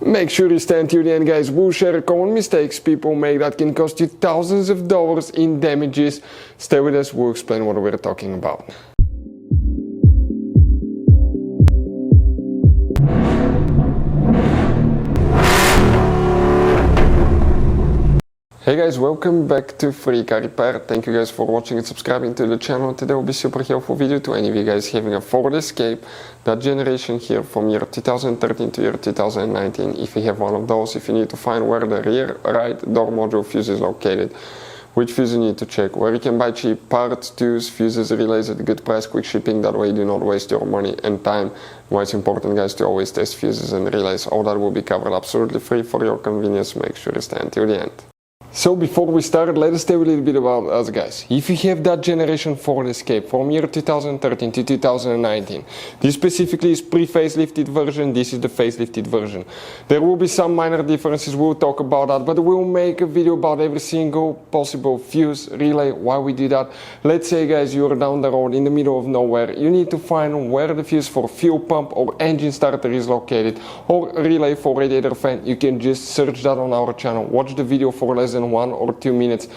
Make sure you stay until the end, guys. We'll share common mistakes people make that can cost you thousands of dollars in damages. Stay with us, we'll explain what we're talking about. Hey guys, welcome back to Free Car Repair. Thank you guys for watching and subscribing to the channel. Today will be a super helpful video to any of you guys having a Ford Escape, that generation here from year 2013 to year 2019. If you have one of those, if you need to find where the rear right door module fuse is located, which fuse you need to check, where you can buy cheap parts, tools, fuses, relays at a good price, quick shipping, that way you do not waste your money and time. Why it's important, guys, to always test fuses and relays. All that will be covered absolutely free for your convenience. Make sure you stay until the end. So before we start, let us tell you a little bit about us, guys. If you have that generation Ford Escape from year 2013 to 2019, this specifically is pre-facelifted version, this is the facelifted version. There will be some minor differences, we'll talk about that, but we'll make a video about every single possible fuse, relay, why we do that. Let's say, guys, you're down the road in the middle of nowhere, you need to find where the fuse for fuel pump or engine starter is located, or relay for radiator fan. You can just search that on our channel, watch the video for less than 1 or 2 minutes,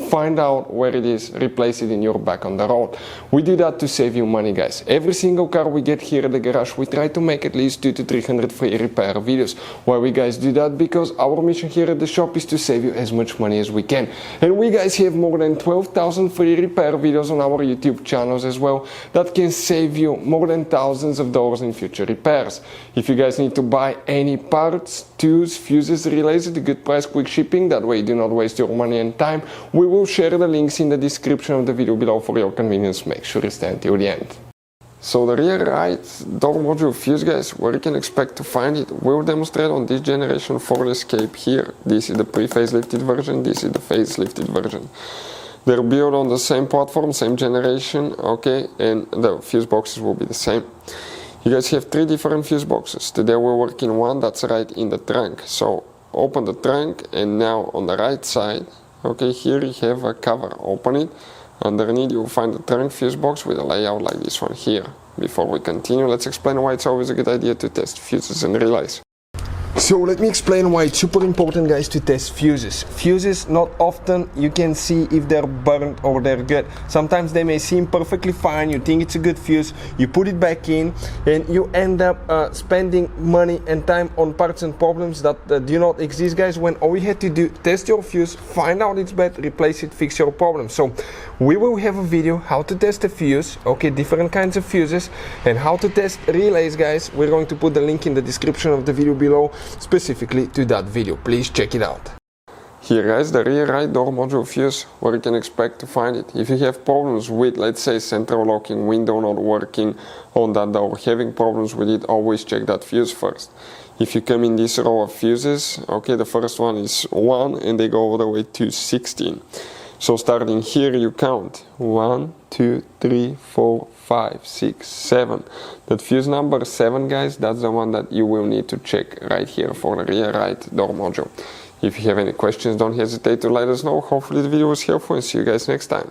find out where it is, replace it in your back on the road. We do that to save you money, guys. Every single car we get here at the garage, we try to make at least 200 to 300 free repair videos. Why we guys do that? Because our mission here at the shop is to save you as much money as we can. And we guys have more than 12,000 free repair videos on our YouTube channels as well that can save you more than thousands of dollars in future repairs. If you guys need to buy any parts, tools, fuses, relays at a good price, quick shipping, that way you do not waste your money and time, we will share the links in the description of the video below for your convenience. Make sure you stay until the end. So the rear right door module fuse, guys, where you can expect to find it, we'll demonstrate on this generation Ford Escape here. This is the pre-facelifted version, this is the facelifted version. They're built on the same platform, same generation, okay, and the fuse boxes will be the same. You guys have 3 different fuse boxes. Today we're working one that's right in the trunk. So open the trunk, and now on the right side, okay, here you have a cover. Open it. Underneath you'll find the trunk fuse box with a layout like this one here. Before we continue, let's explain why it's always a good idea to test fuses and relays. So let me explain why it's super important, guys, to test fuses. Fuses, not often you can see if they're burnt or they're good. Sometimes they may seem perfectly fine, you think it's a good fuse, you put it back in, and you end up spending money and time on parts and problems that do not exist, guys, when all you had to do, test your fuse, find out it's bad, replace it, fix your problem. So we will have a video how to test a fuse, okay, different kinds of fuses, and how to test relays, guys. We're going to put the link in the description of the video below, specifically to that video. Please check it out. Here, guys, the rear right door module fuse, where you can expect to find it. If you have problems with, let's say, central locking, window not working on that door, having problems with it, always check that fuse first. If you come in this row of fuses, okay, the first one is 1 and they go all the way to 16. So starting here you count 1, 2, 3, 4, 5, 6, 7. That fuse number 7, guys, that's the one that you will need to check right here for the rear right door module. If you have any questions, don't hesitate to let us know. Hopefully the video was helpful, and see you guys next time.